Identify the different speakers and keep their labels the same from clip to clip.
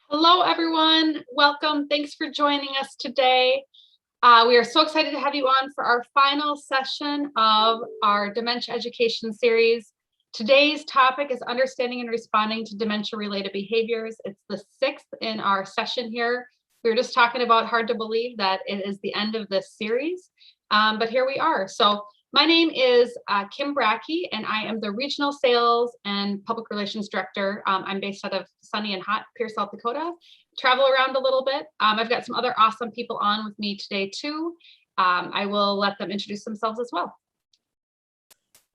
Speaker 1: Hello, everyone. Welcome. Thanks for joining us today. We are so excited to have you on for our final session of our dementia education series. Today's topic is understanding and responding to dementia-related behaviors. It's the 6th in our session here. We were just talking about hard to believe that it is the end of this series, but here we are. So my name is Kim Brackey, and I am the Regional Sales and Public Relations Director. I'm based out of sunny and hot Pierce, South Dakota. Travel around a little bit. I've got some other awesome people on with me today too. I will let them introduce themselves as well.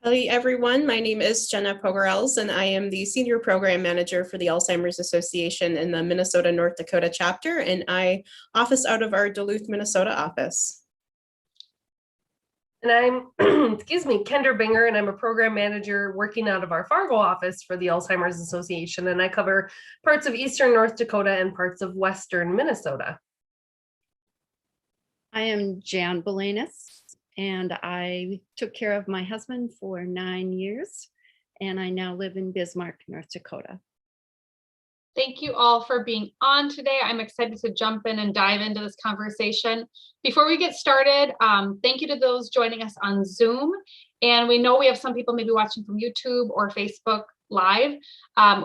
Speaker 2: Hello, everyone. My name is Jenna Pogarels, and I am the Senior Program Manager for the Alzheimer's Association in the Minnesota, North Dakota chapter, and I office out of our Duluth, Minnesota office.
Speaker 3: And I'm, excuse me, Kendra Binger, and I'm a program manager working out of our Fargo office for the Alzheimer's Association, and I cover parts of Eastern North Dakota and parts of Western Minnesota.
Speaker 4: I am Jan Belanis, and I took care of my husband for 9 years, and I now live in Bismarck, North Dakota.
Speaker 1: Thank you all for being on today. I'm excited to jump in and dive into this conversation. Before we get started, thank you to those joining us on Zoom. And we know we have some people maybe watching from YouTube or Facebook Live.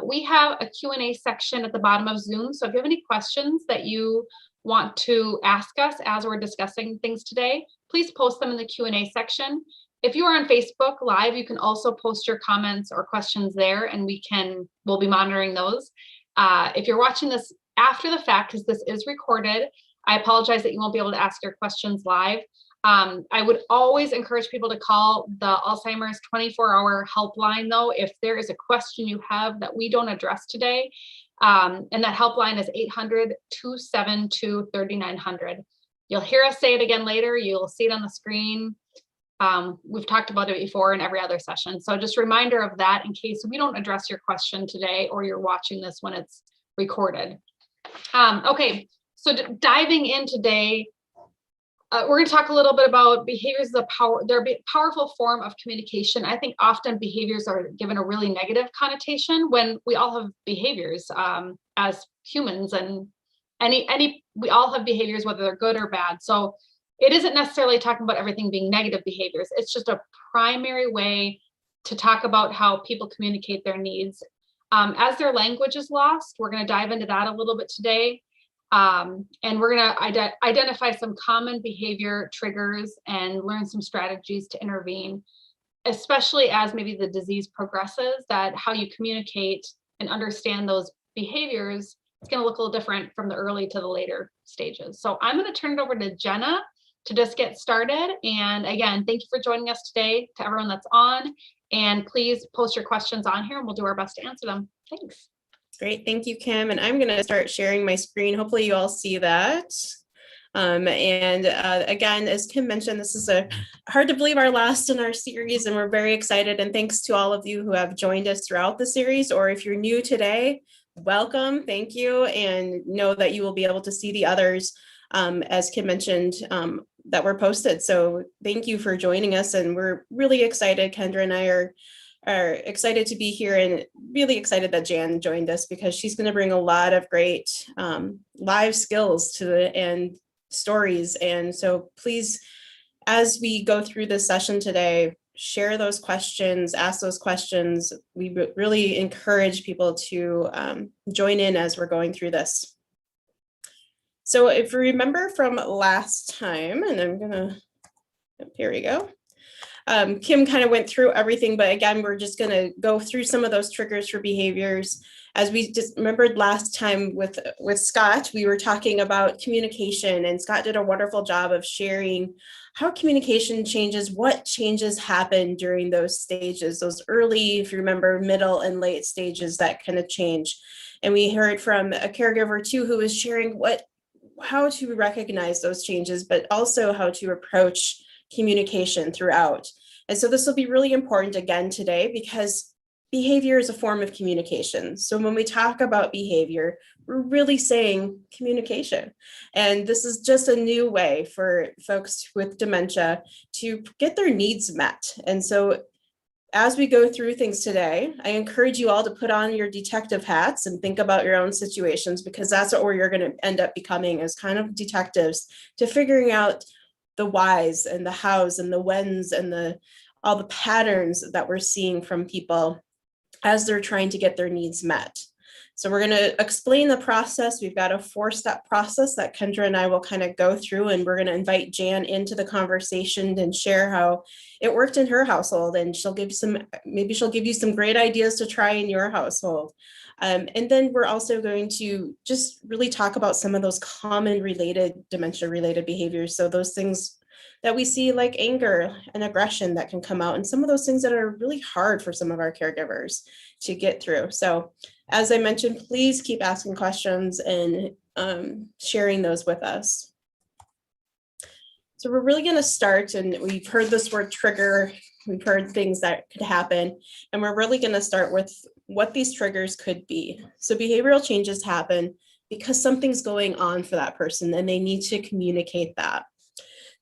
Speaker 1: We have a Q&A section at the bottom of Zoom. So if you have any questions that you want to ask us as we're discussing things today, please post them in the Q&A section. If you are on Facebook Live, you can also post your comments or questions there, and we'll be monitoring those. If you're watching this after the fact, because this is recorded, I apologize that you won't be able to ask your questions live. I would always encourage people to call the Alzheimer's 24-hour helpline, though, if there is a question you have that we don't address today. And that helpline is 800-272-3900. You'll hear us say it again later. You'll see it on the screen. We've talked about it before in every other session. So just a reminder of that in case we don't address your question today or you're watching this when it's recorded. Okay, so diving in today, we're going to talk a little bit about behaviors. They're a powerful form of communication. I think often behaviors are given a really negative connotation when we all have behaviors as humans, and we all have behaviors, whether they're good or bad. So it isn't necessarily talking about everything being negative behaviors. It's just a primary way to talk about how people communicate their needs. As their language is lost, we're going to dive into that a little bit today. And we're going to identify some common behavior triggers and learn some strategies to intervene, especially as maybe the disease progresses, that how you communicate and understand those behaviors is going to look a little different from the early to the later stages. So I'm going to turn it over to Jenna to just get started. And again, thank you for joining us today, to everyone that's on. And please post your questions on here and we'll do our best to answer them. Thanks.
Speaker 2: Great, thank you, Kim. And I'm going to start sharing my screen. Hopefully you all see that. Again, as Kim mentioned, this is hard to believe our last in our series, and we're very excited. And thanks to all of you who have joined us throughout the series, or if you're new today, welcome, thank you, and know that you will be able to see the others, as Kim mentioned, that were posted. So thank you for joining us, and we're really excited. Kendra and I are excited to be here, and really excited that Jan joined us because she's going to bring a lot of great live skills to it and stories. And so please, as we go through this session today, share those questions, ask those questions. We really encourage people to join in as we're going through this. So if you remember from last time, and I'm gonna, here we go. Kim kind of went through everything, but again, we're just going to go through some of those triggers for behaviors. As we just remembered last time with Scott, we were talking about communication, and Scott did a wonderful job of sharing how communication changes, what changes happen during those stages, those early, if you remember, middle and late stages that kind of change. And we heard from a caregiver too, who was sharing how to recognize those changes, but also how to approach communication throughout. And so this will be really important again today, because behavior is a form of communication. So when we talk about behavior, we're really saying communication. And this is just a new way for folks with dementia to get their needs met. And so as we go through things today, I encourage you all to put on your detective hats and think about your own situations, because that's what you're going to end up becoming, as kind of detectives, to figuring out the whys and the hows and the whens and all the patterns that we're seeing from people as they're trying to get their needs met. So we're going to explain the process. We've got a 4-step process that Kendra and I will kind of go through, and we're going to invite Jan into the conversation and share how it worked in her household, and maybe she'll give you some great ideas to try in your household. And then we're also going to just really talk about some of those common dementia-related behaviors. So those things that we see, like anger and aggression, that can come out, and some of those things that are really hard for some of our caregivers to get through. So as I mentioned, please keep asking questions and sharing those with us. So we're really going to start, and we've heard this word trigger, we've heard things that could happen, and we're really going to start with what these triggers could be. So behavioral changes happen because something's going on for that person, and they need to communicate that.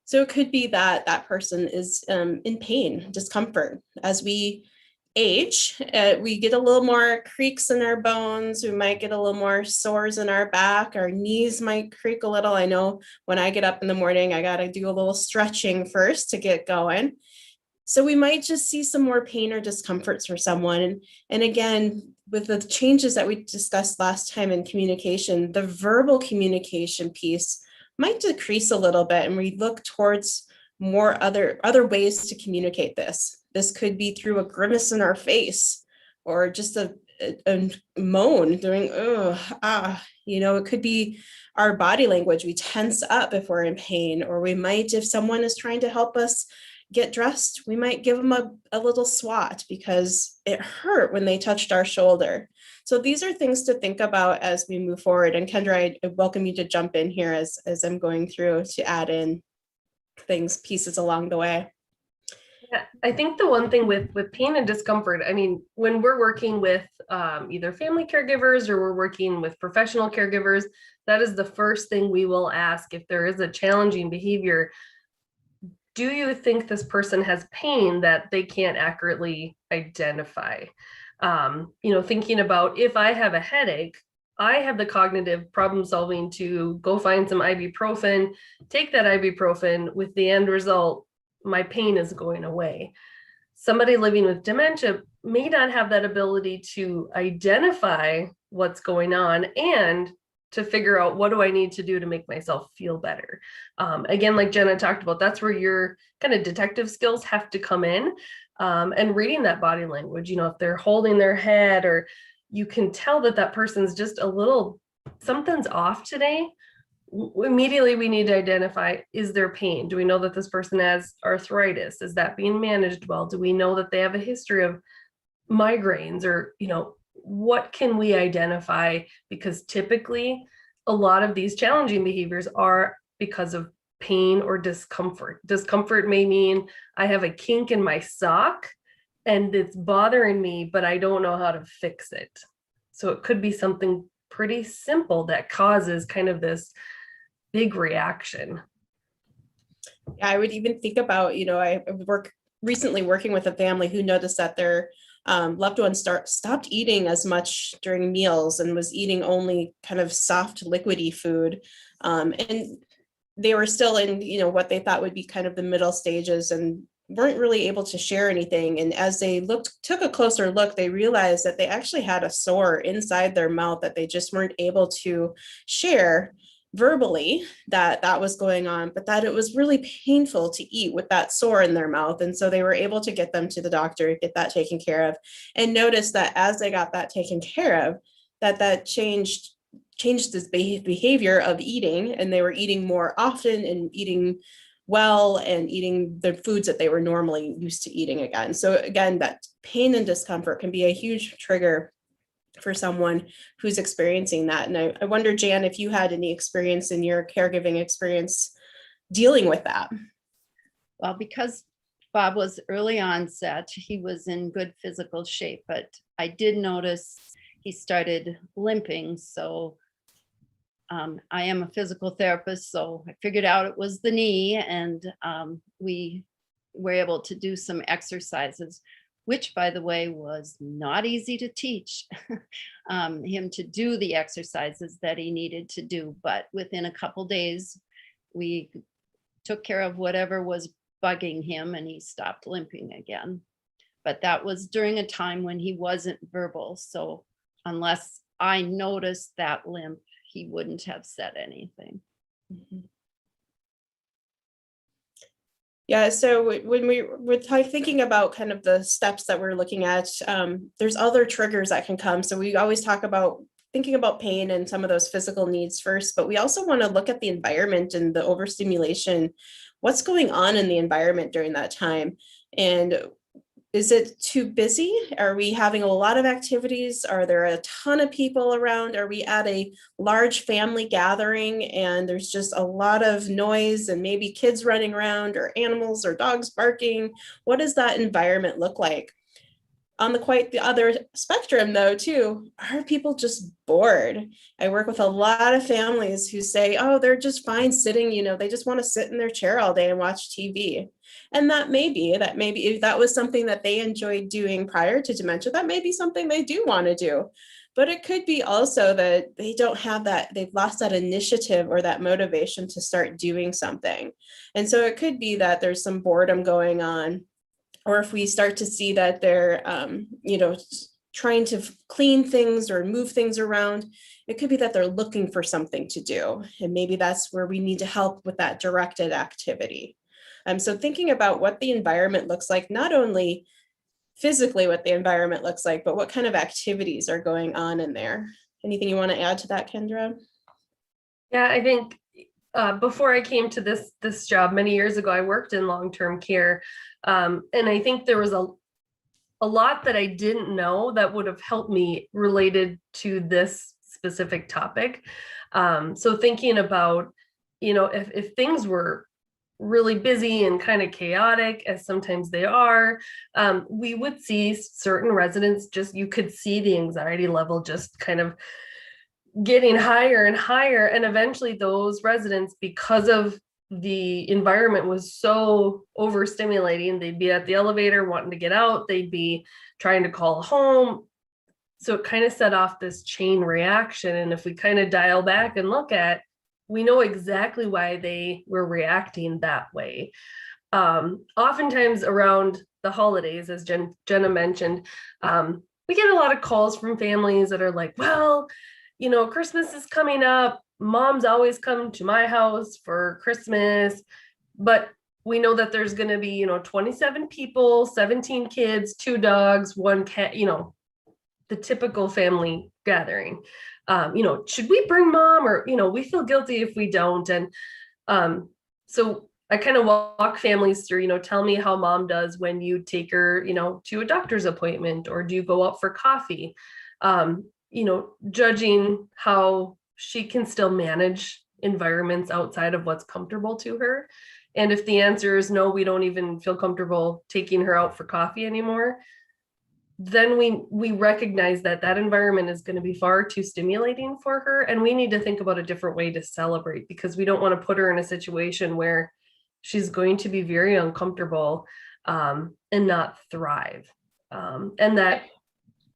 Speaker 2: So it could be that that person is in pain, discomfort. As we age, we get a little more creaks in our bones. We might get a little more sores in our back. Our knees might creak a little. I know when I get up in the morning, I got to do a little stretching first to get going. So we might just see some more pain or discomforts for someone. And again, with the changes that we discussed last time in communication, the verbal communication piece might decrease a little bit, and we look towards more other ways to communicate this. This could be through a grimace in our face, or just a moan doing, it could be our body language. We tense up if we're in pain, or we might, if someone is trying to help us get dressed, we might give them a little swat because it hurt when they touched our shoulder. So these are things to think about as we move forward. And Kendra, I welcome you to jump in here as I'm going through to add in pieces along the way.
Speaker 3: Yeah, I think the one thing with pain and discomfort, I mean, when we're working with either family caregivers or we're working with professional caregivers, that is the first thing we will ask if there is a challenging behavior. Do you think this person has pain that they can't accurately identify? Thinking about, if I have a headache, I have the cognitive problem solving to go find some ibuprofen, take that ibuprofen, with the end result, my pain is going away. Somebody living with dementia may not have that ability to identify what's going on and to figure out, what do I need to do to make myself feel better? Again, like Jenna talked about, that's where your kind of detective skills have to come in, and reading that body language. If they're holding their head, or you can tell that person's just something's off today, immediately we need to identify, is there pain? Do we know that this person has arthritis? Is that being managed well? Do we know that they have a history of migraines? Or, what can we identify? Because typically a lot of these challenging behaviors are because of pain or discomfort. Discomfort may mean I have a kink in my sock and it's bothering me, but I don't know how to fix it. So it could be something pretty simple that causes kind of this big reaction.
Speaker 2: Yeah, I would even think about, I recently working with a family who noticed that their loved one stopped eating as much during meals and was eating only kind of soft liquidy food. And they were still in, what they thought would be kind of the middle stages, and weren't really able to share anything. And as they took a closer look, they realized that they actually had a sore inside their mouth that they just weren't able to share, verbally that that was going on, but that it was really painful to eat with that sore in their mouth. And so they were able to get them to the doctor, get that taken care of, and notice that as they got that taken care of, that changed this behavior of eating, and they were eating more often and eating well and eating the foods that they were normally used to eating again. So again, that pain and discomfort can be a huge trigger for someone who's experiencing that. And I wonder, Jan, if you had any experience in your caregiving experience dealing with that.
Speaker 4: Well, because Bob was early onset, he was in good physical shape, but I did notice he started limping. So I am a physical therapist, so I figured out it was the knee, and we were able to do some exercises, which, by the way, was not easy to teach him to do the exercises that he needed to do. But within a couple days, we took care of whatever was bugging him, and he stopped limping again. But that was during a time when he wasn't verbal. So unless I noticed that limp, he wouldn't have said anything.
Speaker 2: Mm-hmm. Yeah, so when we're thinking about kind of the steps that we're looking at, there's other triggers that can come. So we always talk about thinking about pain and some of those physical needs first, but we also want to look at the environment and the overstimulation. What's going on in the environment during that time? And is it too busy? Are we having a lot of activities? Are there a ton of people around? Are we at a large family gathering and there's just a lot of noise and maybe kids running around or animals or dogs barking? What does that environment look like? On the other spectrum though, too, are people just bored? I work with a lot of families who say, oh, they're just fine sitting, they just want to sit in their chair all day and watch TV. And that may be if that was something that they enjoyed doing prior to dementia, that may be something they do want to do. But it could be also that they don't have that, they've lost that initiative or that motivation to start doing something. And so it could be that there's some boredom going on. Or if we start to see that they're, trying to clean things or move things around, it could be that they're looking for something to do. And maybe that's where we need to help with that directed activity. So thinking about what the environment looks like, not only physically what the environment looks like, but what kind of activities are going on in there. Anything you want to add to that, Kendra?
Speaker 3: Yeah, I think before I came to this job many years ago, I worked in long-term care. And I think there was a lot that I didn't know that would have helped me related to this specific topic. So thinking about, if things were really busy and kind of chaotic, as sometimes they are, we would see certain residents you could see the anxiety level just kind of getting higher and higher. And eventually those residents, because of the environment was so overstimulating, they'd be at the elevator wanting to get out, they'd be trying to call home. So it kind of set off this chain reaction. And if we kind of dial back and look at, we know exactly why they were reacting that way. Oftentimes around the holidays, as Jenna mentioned, we get a lot of calls from families that are like, well, Christmas is coming up. Mom's always come to my house for Christmas, but we know that there's going to be, 27 people, 17 kids, 2 dogs, 1 cat, the typical family gathering. Should we bring mom, or, we feel guilty if we don't. And so I kind of walk families through, tell me how mom does when you take her, to a doctor's appointment, or do you go out for coffee? Judging how she can still manage environments outside of what's comfortable to her. And if the answer is no, we don't even feel comfortable taking her out for coffee anymore, then we recognize that environment is going to be far too stimulating for her. And we need to think about a different way to celebrate, because we don't want to put her in a situation where she's going to be very uncomfortable and not thrive. And that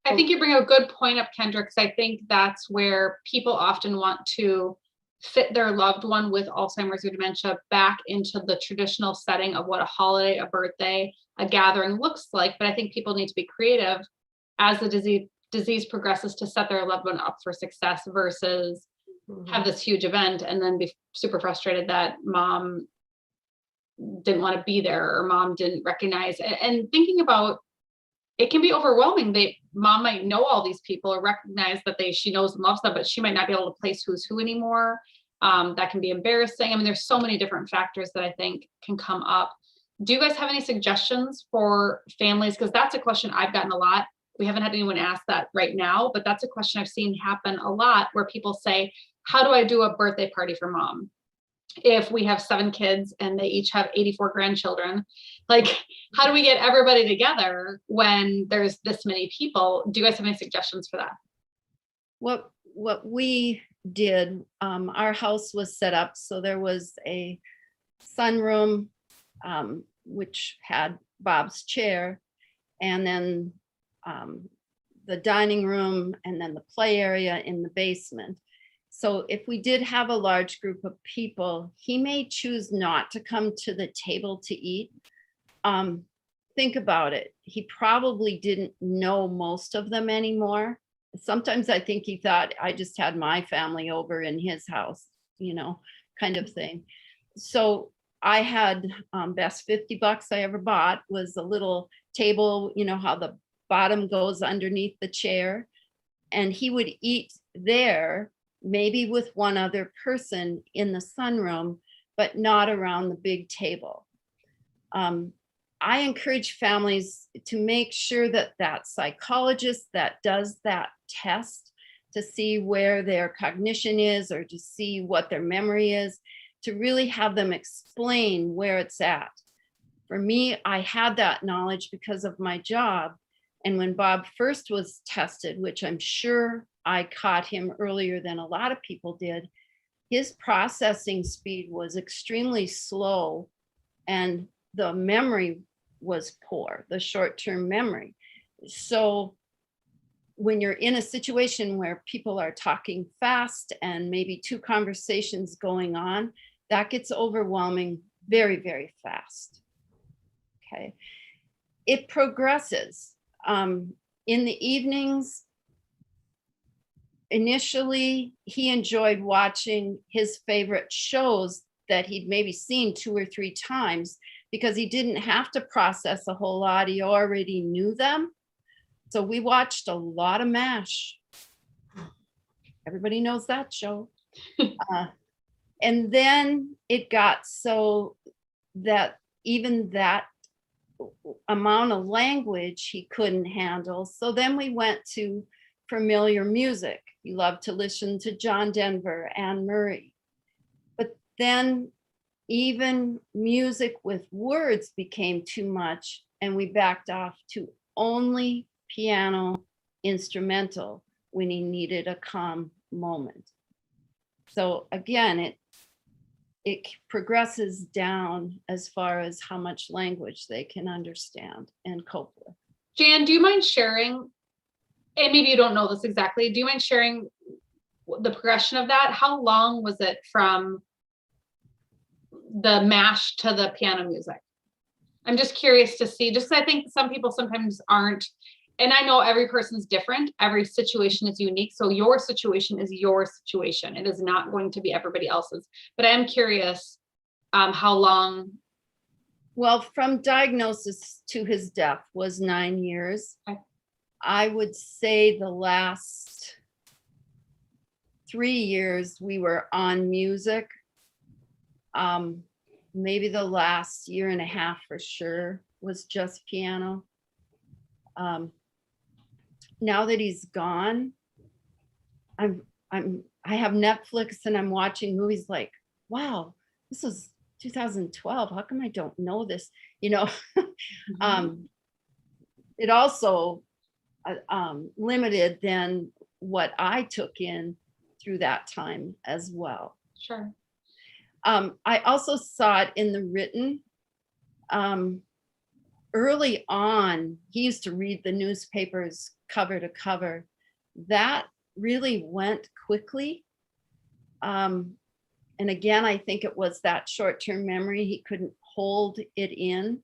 Speaker 1: I think you bring a good point up, Kendra, because I think that's where people often want to fit their loved one with Alzheimer's or dementia back into the traditional setting of what a holiday, a birthday, a gathering looks like. But I think people need to be creative as the disease progresses to set their loved one up for success versus have this huge event and then be super frustrated that mom didn't want to be there or mom didn't recognize. And thinking about, it can be overwhelming. Mom might know all these people or recognize that she knows and loves them, but she might not be able to place who's who anymore. That can be embarrassing. I mean, there's so many different factors that I think can come up. Do you guys have any suggestions for families? Because that's a question I've gotten a lot. We haven't had anyone ask that right now, but that's a question I've seen happen a lot where people say, how do I do a birthday party for mom? If we have 7 kids and they each have 84 grandchildren, like, how do we get everybody together when there's this many people? Do you guys have any suggestions for that?
Speaker 4: What we did, our house was set up so there was a sunroom, which had Bob's chair, and then the dining room, and then the play area in the basement. So if we did have a large group of people, he may choose not to come to the table to eat. Think about it. He probably didn't know most of them anymore. Sometimes I think he thought I just had my family over in his house, kind of thing. So I had best $50 I ever bought was a little table, how the bottom goes underneath the chair, and he would eat there, maybe with one other person in the sunroom, but not around the big table. I encourage families to make sure that psychologist that does that test to see where their cognition is or to see what their memory is, to really have them explain where it's at. For me, I had that knowledge because of my job. And when Bob first was tested, which I'm sure I caught him earlier than a lot of people did, his processing speed was extremely slow and the memory was poor, the short-term memory. So when you're in a situation where people are talking fast and maybe 2 conversations going on, that gets overwhelming very, very fast. Okay. It progresses. In the evenings, initially, he enjoyed watching his favorite shows that he'd maybe seen 2 or 3 times because he didn't have to process a whole lot. He already knew them. So we watched a lot of MASH. Everybody knows that show. And then it got so that even that amount of language he couldn't handle. So then we went to familiar music. He loved to listen to John Denver, Anne Murray. But then even music with words became too much, and we backed off to only piano instrumental when he needed a calm moment. So again, it progresses down as far as how much language they can understand and cope with.
Speaker 1: Jan, do you mind sharing, and maybe you don't know this exactly, do you mind sharing the progression of that? How long was it from the MASH to the piano music? I'm just curious to see, just I think some people sometimes aren't, and I know every person's different, every situation is unique. So your situation is your situation. It is not going to be everybody else's. But I am curious how long.
Speaker 4: Well, from diagnosis to his death was 9 years.
Speaker 1: Okay.
Speaker 4: I would say the last 3 years we were on music. Maybe the last 1.5 years for sure was just piano. Now that he's gone, I have Netflix and I'm watching movies like, wow, this was 2012. How come I don't know this? Mm-hmm. It also limited then what I took in through that time as well.
Speaker 1: Sure.
Speaker 4: I also saw it in the written. Early on, he used to read the newspapers cover to cover. That really went quickly. And again, I think it was that short-term memory. He couldn't hold it in.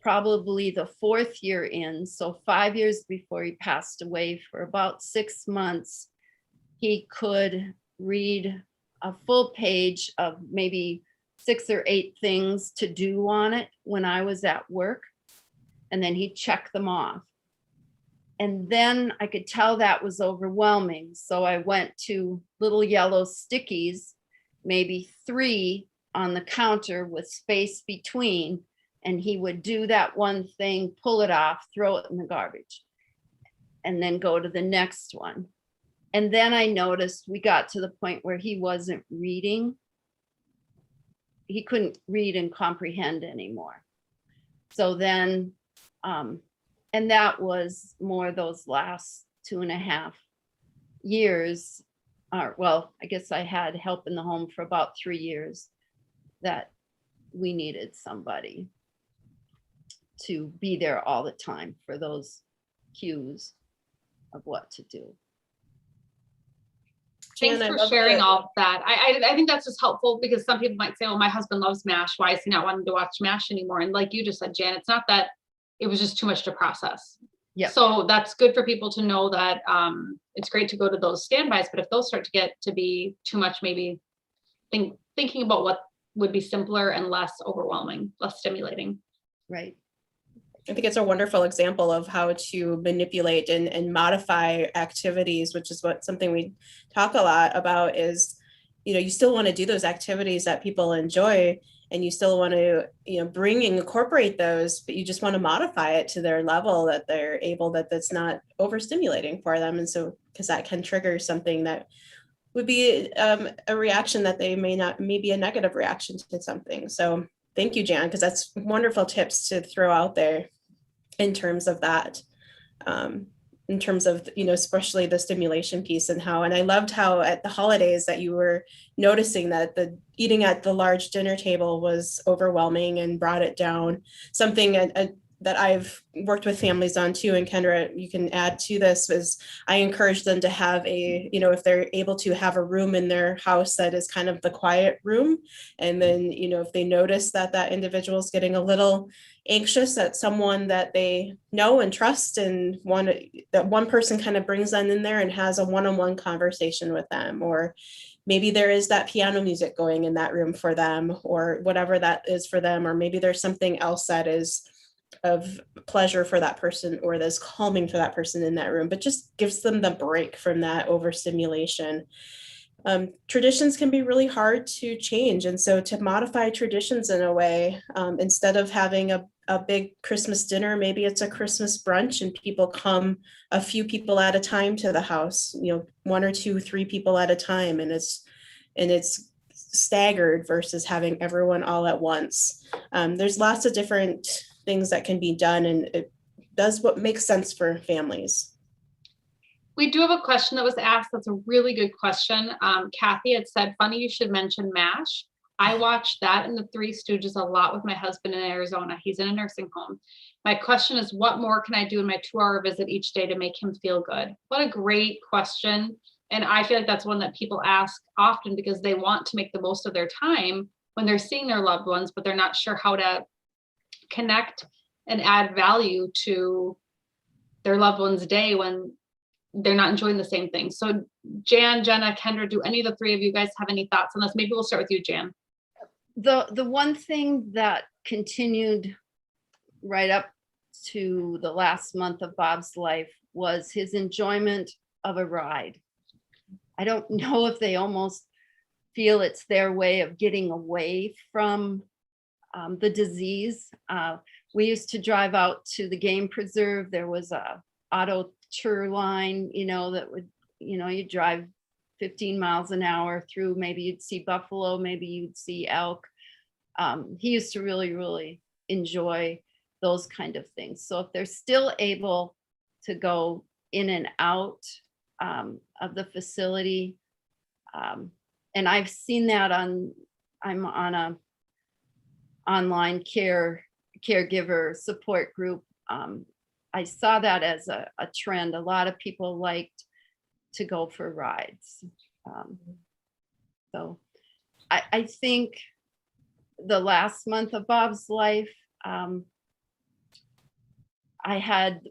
Speaker 4: Probably the 4th year in, so 5 years before he passed away, for about 6 months, he could read a full page of maybe 6 or 8 things to do on it when I was at work. And then he'd check them off. And then I could tell that was overwhelming. So I went to little yellow stickies, maybe 3 on the counter with space between. And he would do that one thing, pull it off, throw it in the garbage, and then go to the next one. And then I noticed we got to the point where he wasn't reading. He couldn't read and comprehend anymore. So then, and that was more those last 2.5 years. Well, I guess I had help in the home for about 3 years that we needed somebody to be there all the time for those cues of what to do.
Speaker 1: Thanks
Speaker 2: Jan, I
Speaker 1: for
Speaker 2: love
Speaker 1: sharing
Speaker 2: that.
Speaker 1: all of that. I think that's just helpful because some people might say, oh, my husband loves MASH. Why is he not wanting to watch MASH anymore? And like you just said, Jan, it's not that it was just too much to process.
Speaker 4: Yeah.
Speaker 1: So that's good for people to know that it's great to go to those standbys, but if those start to get to be too much, maybe thinking about what would be simpler and less overwhelming, less stimulating.
Speaker 4: Right.
Speaker 2: I think it's a wonderful example of how to manipulate and modify activities, which is something we talk a lot about is, you still want to do those activities that people enjoy and you still want to, bring and incorporate those, but you just want to modify it to their level that they're able, that's not overstimulating for them. And so, because that can trigger something that would be a reaction that they may be a negative reaction to something. So thank you, Jan, because that's wonderful tips to throw out there in terms of that, in terms of, especially the stimulation piece and I loved how at the holidays that you were noticing that the eating at the large dinner table was overwhelming and brought it down. Something that I've worked with families on too, and Kendra, you can add to this, is I encourage them to have if they're able to have a room in their house that is kind of the quiet room. And then, if they notice that individual is getting a little anxious, that someone that they know and trust and that one person kind of brings them in there and has a one-on-one conversation with them, or maybe there is that piano music going in that room for them, or whatever that is for them, or maybe there's something else that is of pleasure for that person or that's calming for that person in that room, but just gives them the break from that overstimulation. Traditions can be really hard to change. And so to modify traditions in a way, instead of having a big Christmas dinner, maybe it's a Christmas brunch and people come a few people at a time to the house, 1 or 2, 3 people at a time. And it's staggered versus having everyone all at once. There's lots of different things that can be done, and it does what makes sense for families.
Speaker 1: We do have a question that was asked. That's a really good question. Kathy had said, funny you should mention MASH. I watched that and the Three Stooges a lot with my husband in Arizona. He's in a nursing home. My question is, what more can I do in my 2-hour visit each day to make him feel good? What a great question. And I feel like that's one that people ask often because they want to make the most of their time when they're seeing their loved ones, but they're not sure how to connect and add value to their loved one's day when they're not enjoying the same thing. So Jan, Jenna, Kendra, do any of the 3 of you guys have any thoughts on this? Maybe we'll start with you, Jan.
Speaker 4: The one thing that continued right up to the last month of Bob's life was his enjoyment of a ride. I don't know if they almost feel it's their way of getting away from the disease. We used to drive out to the game preserve. There was a auto tour line, that would, you'd drive 15 miles an hour through, maybe you'd see buffalo, maybe you'd see elk. He used to really, really enjoy those kind of things. So if they're still able to go in and out of the facility, and I've seen that I'm on a online caregiver support group. I saw that as a trend. A lot of people liked to go for rides. So I think the last month of Bob's life, I had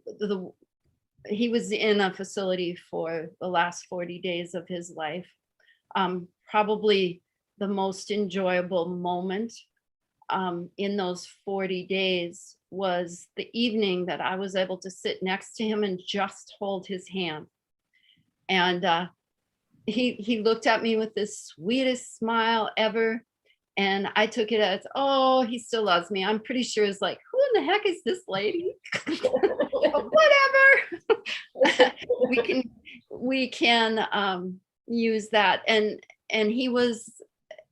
Speaker 4: he was in a facility for the last 40 days of his life. Probably the most enjoyable moment in those 40 days was the evening that I was able to sit next to him and just hold his hand. And he looked at me with the sweetest smile ever. And I took it as, oh, he still loves me. I'm pretty sure it's like, who in the heck is this lady? But whatever. we can use that. And he was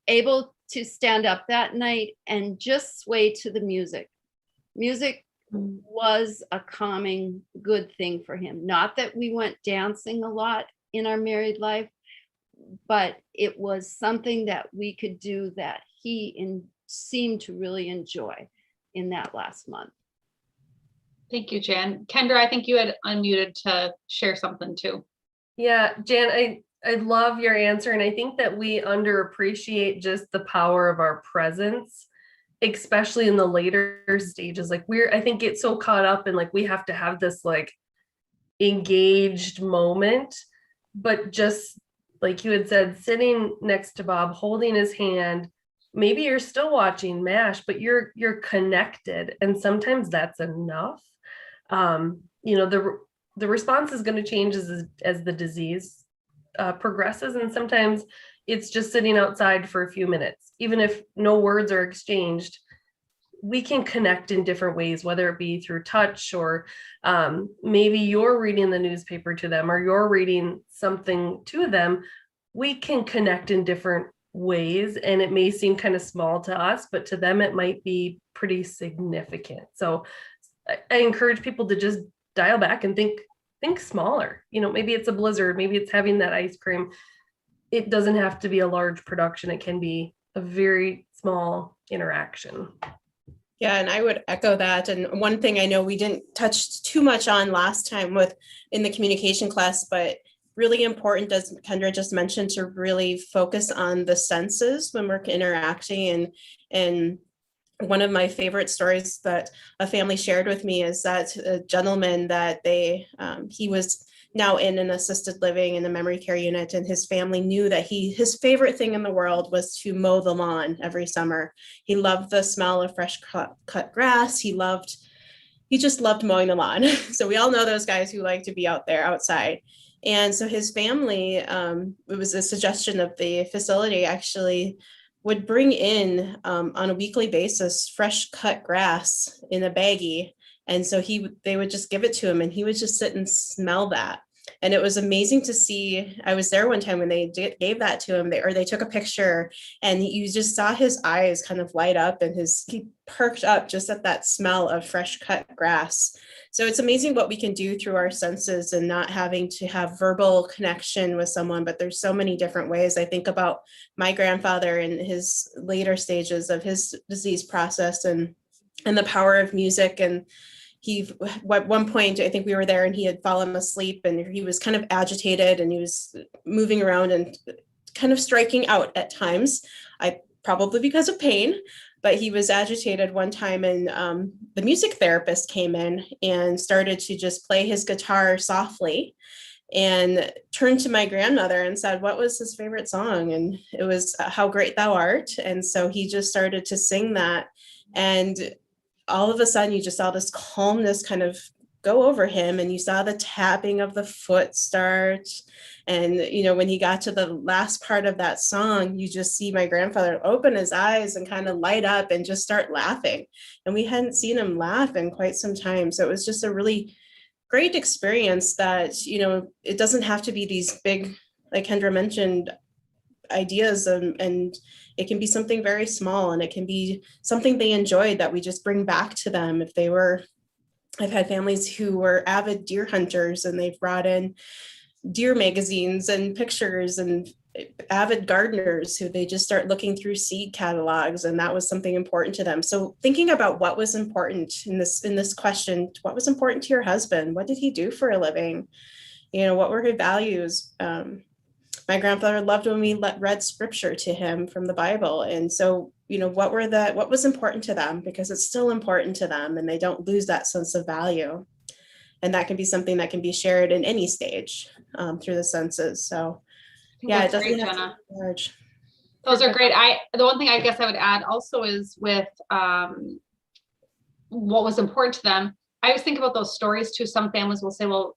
Speaker 4: able to stand up that night and just sway to the music. Music was a calming, good thing for him. Not that we went dancing a lot in our married life, but it was something that we could do that he seemed to really enjoy in that last month.
Speaker 1: Thank you, Jan. Kendra, I think you had unmuted to share something too.
Speaker 3: Yeah, Jan, I love your answer. And I think that we underappreciate just the power of our presence, especially in the later stages. Like I think get so caught up in like, we have to have this like engaged moment, but just like you had said, sitting next to Bob, holding his hand, maybe you're still watching MASH, but you're connected. And sometimes that's enough. The response is going to change as the disease progresses. And sometimes it's just sitting outside for a few minutes. Even if no words are exchanged, we can connect in different ways, whether it be through touch or maybe you're reading the newspaper to them or you're reading something to them. We can connect in different ways, and it may seem kind of small to us, but to them it might be pretty significant. So I encourage people to just dial back and think smaller. Maybe it's a blizzard, maybe it's having that ice cream. It doesn't have to be a large production. It can be a very small interaction.
Speaker 2: Yeah, and I would echo that. And one thing I know we didn't touch too much on last time in the communication class, but really important, as Kendra just mentioned, to really focus on the senses when we're interacting. And one of my favorite stories that a family shared with me is that a gentleman that he was now in an assisted living in a memory care unit, and his family knew that his favorite thing in the world was to mow the lawn every summer. He loved the smell of fresh cut grass. He just loved mowing the lawn. So we all know those guys who like to be out there outside. And so his family, it was a suggestion of the facility, actually would bring in on a weekly basis fresh cut grass in a baggie. And so they would just give it to him and he would just sit and smell that. And it was amazing to see. I was there one time when they gave that to him, they took a picture, and you just saw his eyes kind of light up and he perked up just at that smell of fresh cut grass. So it's amazing what we can do through our senses and not having to have verbal connection with someone, but there's so many different ways. I think about my grandfather in his later stages of his disease process and the power of music. And at one point, I think we were there and he had fallen asleep and he was kind of agitated and he was moving around and kind of striking out at times, probably because of pain, but he was agitated one time, and the music therapist came in and started to just play his guitar softly and turned to my grandmother and said, what was his favorite song? And it was How Great Thou Art. And so he just started to sing that. And all of a sudden you just saw this calmness kind of go over him, and you saw the tapping of the foot start. And, when he got to the last part of that song, you just see my grandfather open his eyes and kind of light up and just start laughing. And we hadn't seen him laugh in quite some time. So it was just a really great experience that, it doesn't have to be these big, like Kendra mentioned, ideas, and it can be something very small, and it can be something they enjoyed that we just bring back to them. I've had families who were avid deer hunters, and they've brought in deer magazines and pictures, and avid gardeners who they just start looking through seed catalogs, and that was something important to them. So thinking about what was important in this question, what was important to your husband? What did he do for a living? What were his values? My grandfather loved when we read scripture to him from the Bible. And so, what was important to them, because it's still important to them and they don't lose that sense of value. And that can be something that can be shared in any stage through the senses. So yeah, it
Speaker 1: That's
Speaker 2: doesn't
Speaker 1: great,
Speaker 2: have to
Speaker 1: Jenna.
Speaker 2: be large.
Speaker 1: Those are great. The one thing I guess I would add also is with what was important to them. I always think about those stories too. Some families will say, well,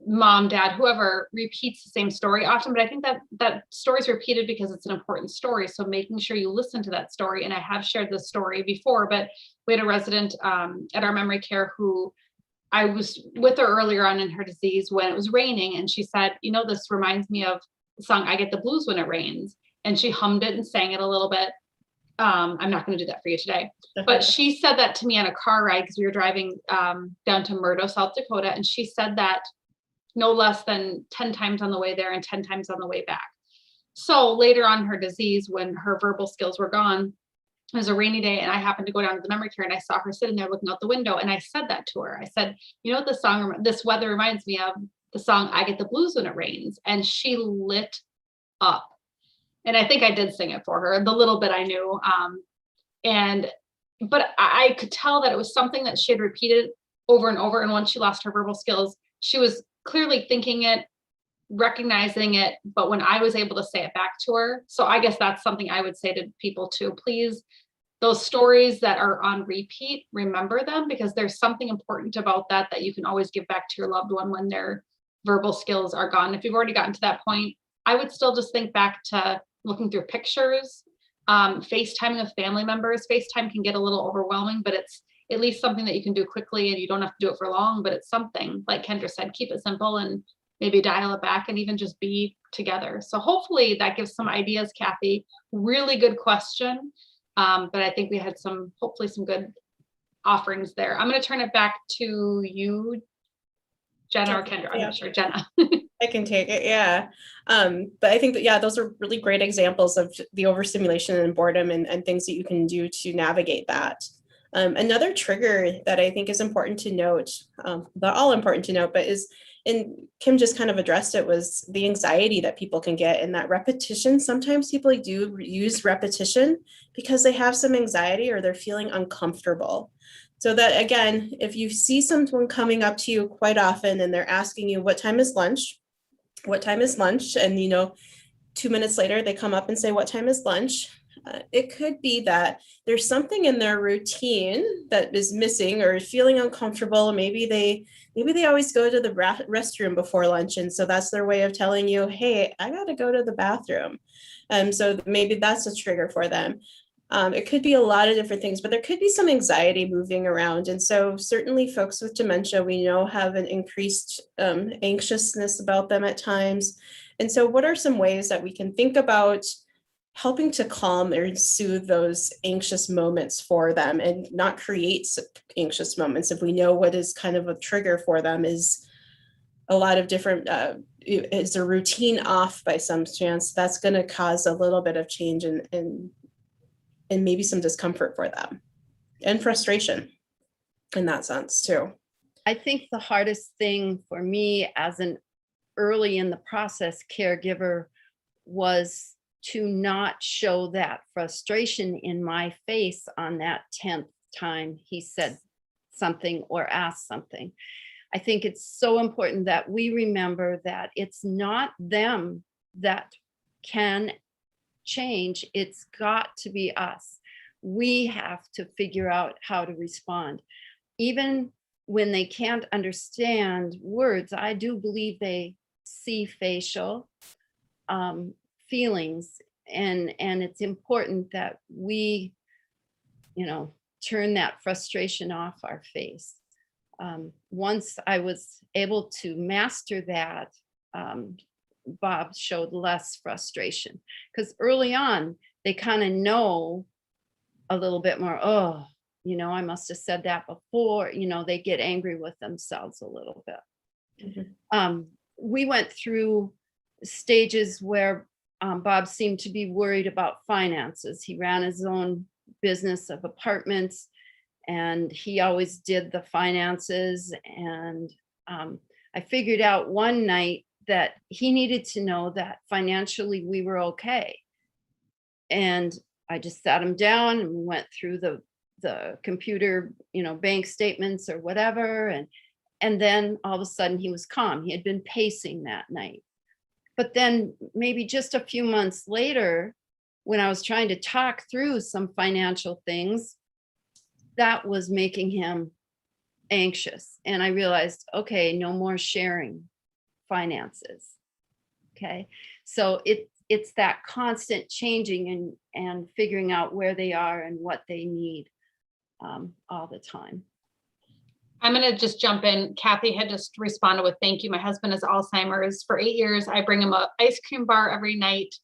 Speaker 1: mom, dad, whoever repeats the same story often, but I think that story is repeated because it's an important story. So making sure you listen to that story. And I have shared this story before, but we had a resident at our memory care who I was with her earlier on in her disease when it was raining. And she said, you know, this reminds me of the song, I Get the Blues When It Rains. And she hummed it and sang it a little bit. I'm not going to do that for you today, but she said that to me on a car ride because we were driving down to Murdo, South Dakota. And she said that no less than 10 times on the way there and 10 times on the way back. So later on in her disease, when her verbal skills were gone, it was a rainy day and I happened to go down to the memory care and I saw her sitting there looking out the window. And I said that to her. I said, you know what this weather reminds me of? The song, I Get the Blues When It Rains. And she lit up. And I think I did sing it for her, the little bit I knew. But I could tell that it was something that she had repeated over and over. And once she lost her verbal skills, she was clearly thinking it, recognizing it. But when I was able to say it back to her, so I guess that's something I would say to people too. Please, those stories that are on repeat, remember them, because there's something important about that you can always give back to your loved one when their verbal skills are gone. If you've already gotten to that point, I would still just think back to looking through pictures, FaceTiming with family members. FaceTime can get a little overwhelming, but it's at least something that you can do quickly and you don't have to do it for long, but it's something, like Kendra said, keep it simple and maybe dial it back and even just be together. So hopefully that gives some ideas, Kathy. Really good question. But I think we had hopefully some good offerings there. I'm going to turn it back to you, Jenna or Kendra. I'm not sure, Jenna.
Speaker 2: I can take it. Yeah. But I think that, yeah, those are really great examples of the overstimulation and boredom and things that you can do to navigate that. Another trigger that I think is important to note, they're all important to note, but and Kim just kind of addressed it, was the anxiety that people can get and that repetition. Sometimes people do use repetition because they have some anxiety or they're feeling uncomfortable. So that, again, if you see someone coming up to you quite often and they're asking you, what time is lunch? What time is lunch? And, 2 minutes later, they come up and say, what time is lunch? It could be that there's something in their routine that is missing or feeling uncomfortable. Maybe they always go to the restroom before lunch. And so that's their way of telling you, hey, I got to go to the bathroom. So maybe that's a trigger for them. It could be a lot of different things, but there could be some anxiety moving around. And so certainly folks with dementia, we know, have an increased anxiousness about them at times. And so what are some ways that we can think about helping to calm or soothe those anxious moments for them and not create anxious moments? If we know what is kind of a trigger for them is a lot of different, is a routine off by some chance, that's going to cause a little bit of change and maybe some discomfort for them and frustration in that sense too.
Speaker 4: I think the hardest thing for me as an early in the process caregiver was to not show that frustration in my face on that 10th time he said something or asked something. I think it's so important that we remember that it's not them that can change. It's got to be us. We have to figure out how to respond. Even when they can't understand words, I do believe they see facial feelings, and it's important that we, turn that frustration off our face. Once I was able to master that, Bob showed less frustration, because early on they kind of know a little bit more. Oh, I must have said that before. They get angry with themselves a little bit. Mm-hmm. We went through stages where Bob seemed to be worried about finances. He ran his own business of apartments, and he always did the finances. And I figured out one night that he needed to know that financially we were okay. And I just sat him down and we went through the computer, bank statements or whatever. And then all of a sudden he was calm. He had been pacing that night. But then maybe just a few months later, when I was trying to talk through some financial things, that was making him anxious. And I realized, okay, no more sharing finances. Okay. So it's that constant changing and figuring out where they are and what they need all the time.
Speaker 1: I'm going to just jump in. Kathy had just responded with thank you. My husband has Alzheimer's. For 8 years, I bring him an ice cream bar every night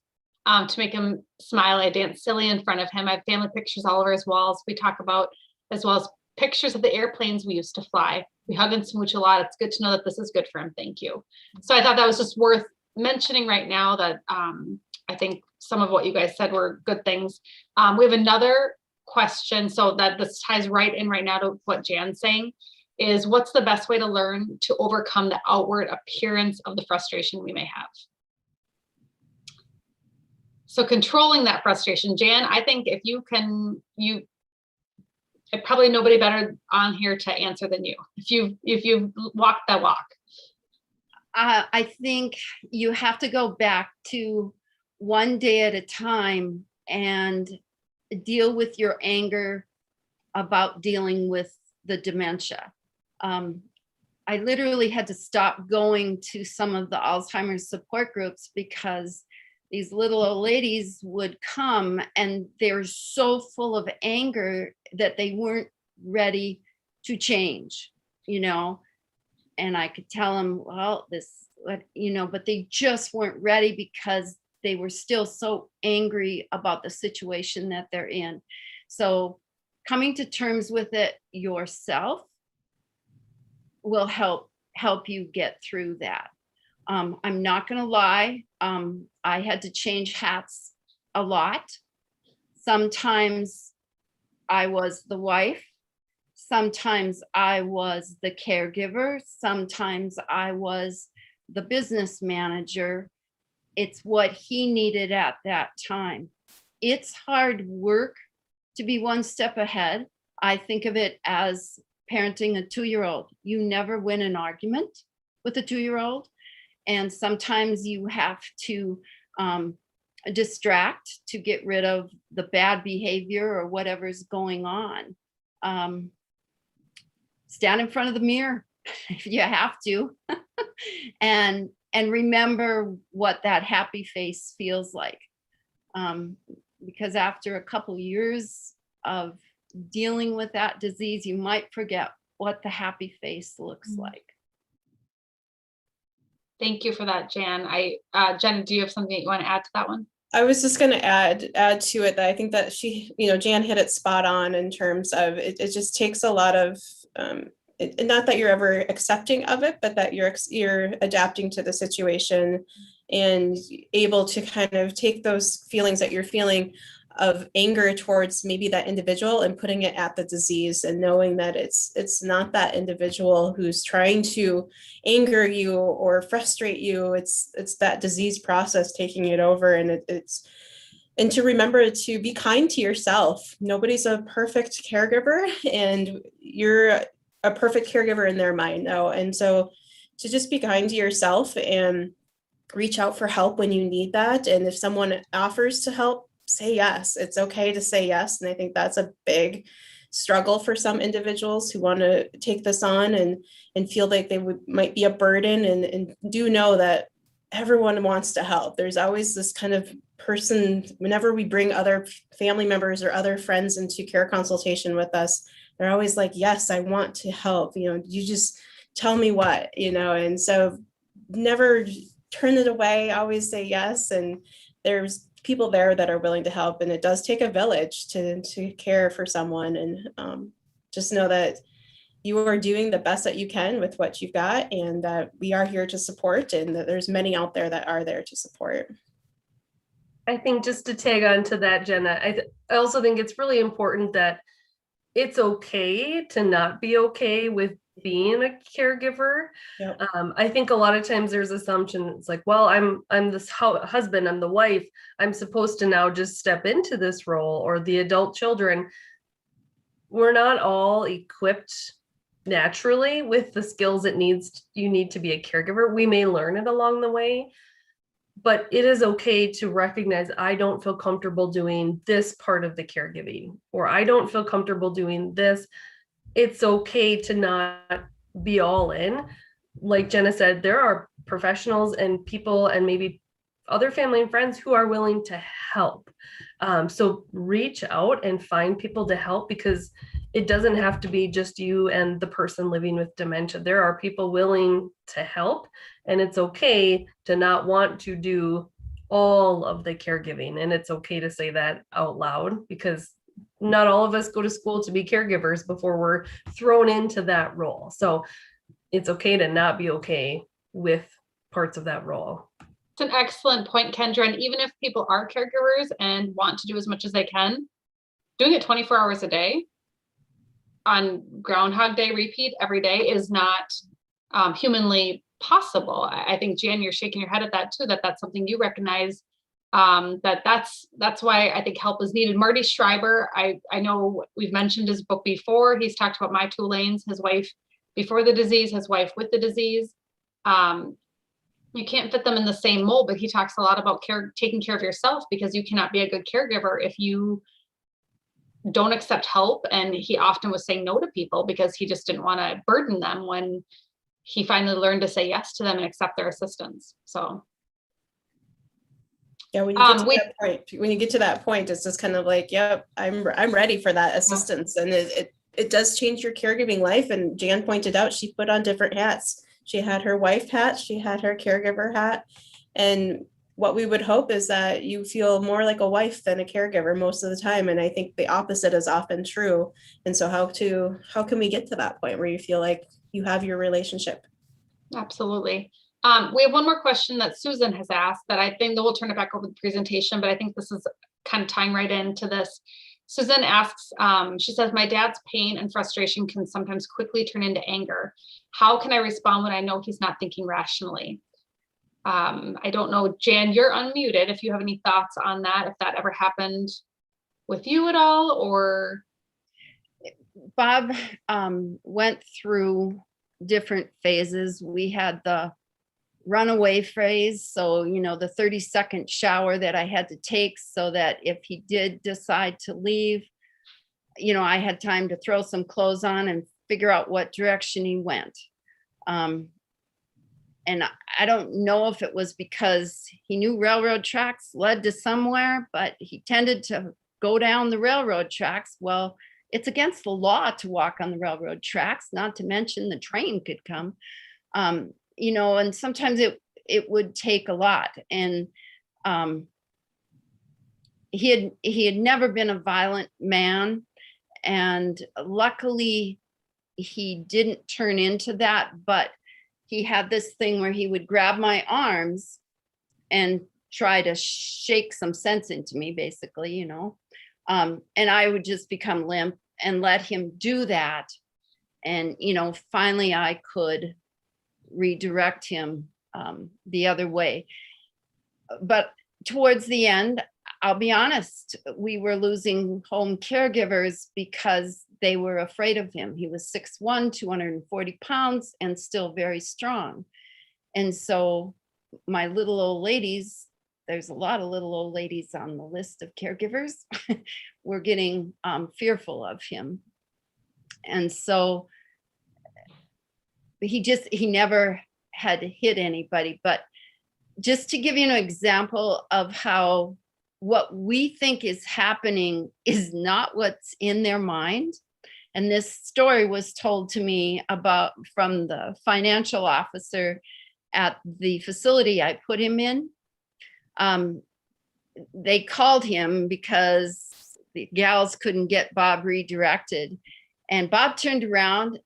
Speaker 1: to make him smile. I dance silly in front of him. I have family pictures all over his walls. We talk about, as well as pictures of the airplanes we used to fly. We hug and smooch a lot. It's good to know that this is good for him. Thank you. So I thought that was just worth mentioning right now, that I think some of what you guys said were good things. We have another question, so that this ties right in right now to what Jan's saying, is what's the best way to learn to overcome the outward appearance of the frustration we may have? So controlling that frustration, Jan, I think if you can, probably nobody better on here to answer than you, if you've walked that walk.
Speaker 4: I think you have to go back to one day at a time and deal with your anger about dealing with the dementia. I literally had to stop going to some of the Alzheimer's support groups because these little old ladies would come and they're so full of anger that they weren't ready to change, and I could tell them, well, but they just weren't ready because they were still so angry about the situation that they're in. So coming to terms with it yourself will help you get through that. I'm not going to lie. I had to change hats a lot. Sometimes I was the wife. Sometimes I was the caregiver. Sometimes I was the business manager. It's what he needed at that time. It's hard work to be one step ahead. I think of it as parenting a 2-year-old. You never win an argument with a 2-year-old. And sometimes you have to distract to get rid of the bad behavior or whatever's going on. Stand in front of the mirror if you have to, and remember what that happy face feels like. Because after a couple years of dealing with that disease, you might forget what the happy face looks like.
Speaker 1: Thank you for that, Jan. Jenna, do you have something that you want to add to that one?
Speaker 2: I was just going to add to it that I think that Jan hit it spot on in terms of it just takes a lot of, not that you're ever accepting of it, but that you're adapting to the situation and able to kind of take those feelings that you're feeling of anger towards maybe that individual and putting it at the disease, and knowing that it's not that individual who's trying to anger you or frustrate you. It's that disease process taking it over, and and to remember to be kind to yourself. Nobody's a perfect caregiver, and you're a perfect caregiver in their mind though. And so to just be kind to yourself and reach out for help when you need that. And if someone offers to help, say yes. It's okay to say yes. And I think that's a big struggle for some individuals who want to take this on and feel like they might be a burden, and do know that everyone wants to help. There's always this kind of person, whenever we bring other family members or other friends into care consultation with us, they're always like, yes, I want to help. You just tell me what, and so never turn it away, always say yes. And there's people there that are willing to help, and it does take a village to care for someone. And just know that you are doing the best that you can with what you've got, and that we are here to support, and that there's many out there that are there to support.
Speaker 3: I think just to tag on to that, Jenna, I also think it's really important that it's okay to not be okay with being a caregiver.
Speaker 2: Yep.
Speaker 3: I think a lot of times there's assumption, it's like, well, I'm this husband, I'm the wife, I'm supposed to now just step into this role, or the adult children. We're not all equipped naturally with the skills you need to be a caregiver. We may learn it along the way, but it is okay to recognize I don't feel comfortable doing this part of the caregiving, or I don't feel comfortable doing this. It's okay to not be all in. Like Jenna said, there are professionals and people and maybe other family and friends who are willing to help. So reach out and find people to help, because it doesn't have to be just you and the person living with dementia. There are people willing to help, and it's okay to not want to do all of the caregiving. And it's okay to say that out loud, because not all of us go to school to be caregivers before we're thrown into that role. So it's okay to not be okay with parts of that role.
Speaker 1: It's an excellent point, Kendra. And even if people are caregivers and want to do as much as they can, doing it 24 hours a day on Groundhog Day repeat every day is not humanly possible. I think, Jan, you're shaking your head at that too, that's something you recognize, that's why I think help is needed. Marty Schreiber, I know we've mentioned his book before. He's talked about My Two Lanes, his wife before the disease, his wife with the disease. You can't fit them in the same mold, but he talks a lot about taking care of yourself, because you cannot be a good caregiver if you don't accept help. And he often was saying no to people because he just didn't want to burden them, when he finally learned to say yes to them and accept their assistance. So
Speaker 2: yeah, when you get to that point, it's just kind of like, yep, I'm ready for that assistance. And it does change your caregiving life. And Jan pointed out, she put on different hats. She had her wife hat, she had her caregiver hat. And what we would hope is that you feel more like a wife than a caregiver most of the time. And I think the opposite is often true. And so how can we get to that point where you feel like you have your relationship?
Speaker 1: Absolutely. We have one more question that Susan has asked that I think that we'll turn it back over the presentation, but I think this is kind of tying right into this. Susan asks, she says, my dad's pain and frustration can sometimes quickly turn into anger. How can I respond when I know he's not thinking rationally? I don't know, Jan, you're unmuted. If you have any thoughts on that, if that ever happened with you at all, or?
Speaker 4: Bob went through different phases. We had the runaway phase. So, the 30-second shower that I had to take so that if he did decide to leave, I had time to throw some clothes on and figure out what direction he went. And I don't know if it was because he knew railroad tracks led to somewhere, but he tended to go down the railroad tracks. Well, it's against the law to walk on the railroad tracks, not to mention the train could come. And sometimes it would take a lot. And he had never been a violent man. And luckily he didn't turn into that, but he had this thing where he would grab my arms and try to shake some sense into me, basically, and I would just become limp and let him do that. And, finally I could redirect him the other way. But towards the end, I'll be honest, we were losing home caregivers because they were afraid of him. He was 6'1", 240 pounds, and still very strong. And so my little old ladies, there's a lot of little old ladies on the list of caregivers, were getting fearful of him. And so he never had hit anybody. But just to give you an example of how what we think is happening is not what's in their mind. And this story was told to me from the financial officer at the facility I put him in. They called him because the gals couldn't get Bob redirected. And Bob turned around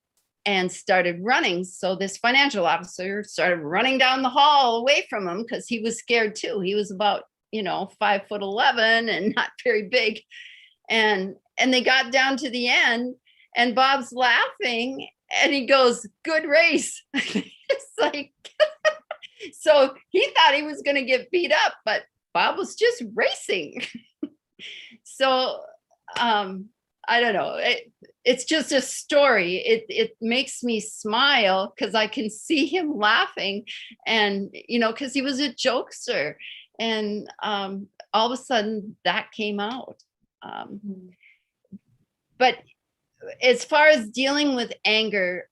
Speaker 4: and started running. So this financial officer started running down the hall away from him because he was scared too. He was about 5'11" and not very big. And they got down to the end and Bob's laughing and he goes, "Good race." It's like, so he thought he was going to get beat up, but Bob was just racing. So I don't know. It's just a story. It makes me smile because I can see him laughing, and because he was a jokester, and all of a sudden that came out. But as far as dealing with anger,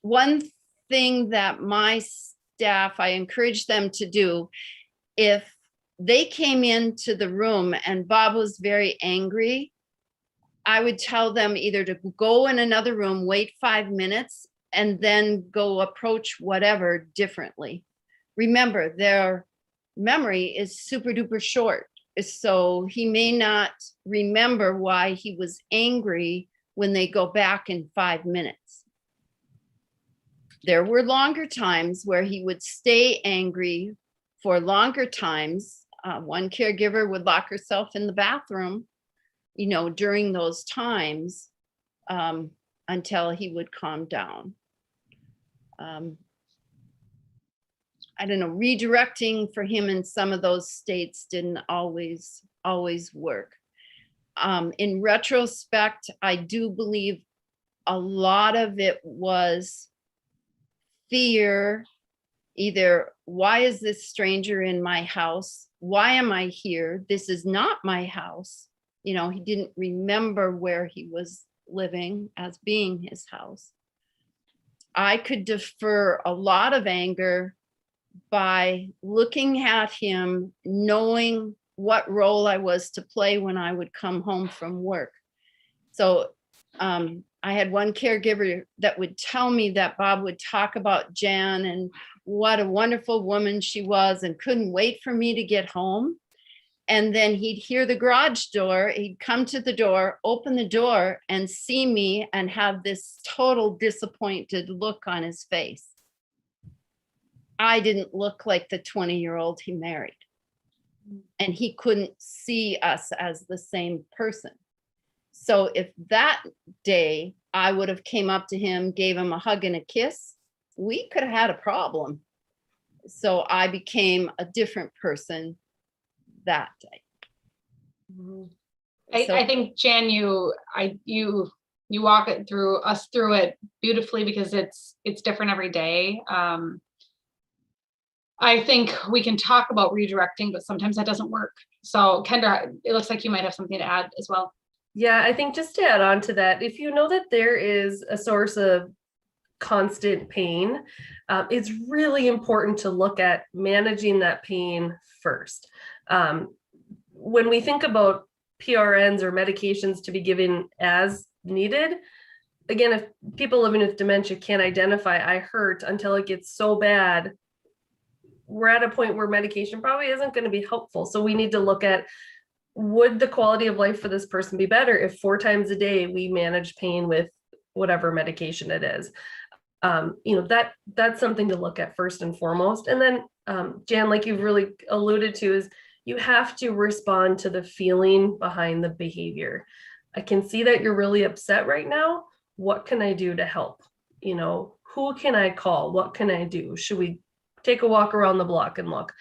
Speaker 4: one thing that my staff, I encourage them to do, if they came into the room and Bob was very angry, I would tell them either to go in another room, wait 5 minutes, and then go approach whatever differently. Remember, their memory is super duper short. So he may not remember why he was angry when they go back in 5 minutes. There were longer times where he would stay angry for longer times. One caregiver would lock herself in the bathroom, during those times, until he would calm down. I don't know, redirecting for him in some of those states didn't always work. In retrospect, I do believe a lot of it was fear. Either, why is this stranger in my house? Why am I here? This is not my house. He didn't remember where he was living as being his house. I could defer a lot of anger by looking at him, knowing what role I was to play when I would come home from work. So I had one caregiver that would tell me that Bob would talk about Jan and what a wonderful woman she was and couldn't wait for me to get home. And then he'd hear the garage door, he'd come to the door, open the door and see me and have this total disappointed look on his face. I didn't look like the 20-year-old he married. And he couldn't see us as the same person. So if that day I would have came up to him, gave him a hug and a kiss, we could have had a problem. So I became a different person that day.
Speaker 1: I think, Jan, you walk us through it beautifully because it's different every day. I think we can talk about redirecting, but sometimes that doesn't work. So Kendra, it looks like you might have something to add as well.
Speaker 3: Yeah, I think just to add on to that, if you know that there is a source of constant pain, it's really important to look at managing that pain first. When we think about PRNs or medications to be given as needed, again, if people living with dementia can't identify I hurt until it gets so bad, we're at a point where medication probably isn't going to be helpful. So we need to look at, would the quality of life for this person be better if 4 times a day we manage pain with whatever medication it is? That's something to look at first and foremost. And then, Jan, like you've really alluded to, is you have to respond to the feeling behind the behavior. I can see that you're really upset right now. What can I do to help? Who can I call? What can I do? Should we take a walk around the block and look?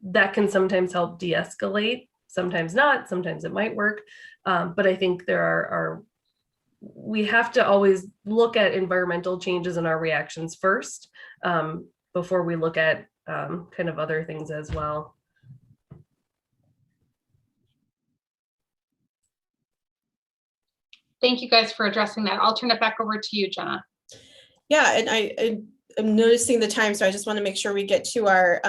Speaker 3: That can sometimes help de-escalate, sometimes not, sometimes it might work. But I think we have to always look at environmental changes in our reactions first, before we look at kind of other things as well.
Speaker 1: Thank you guys for addressing that. I'll turn it back over to you, Jenna.
Speaker 2: Yeah, and I'm noticing the time, so I just want to make sure we get to our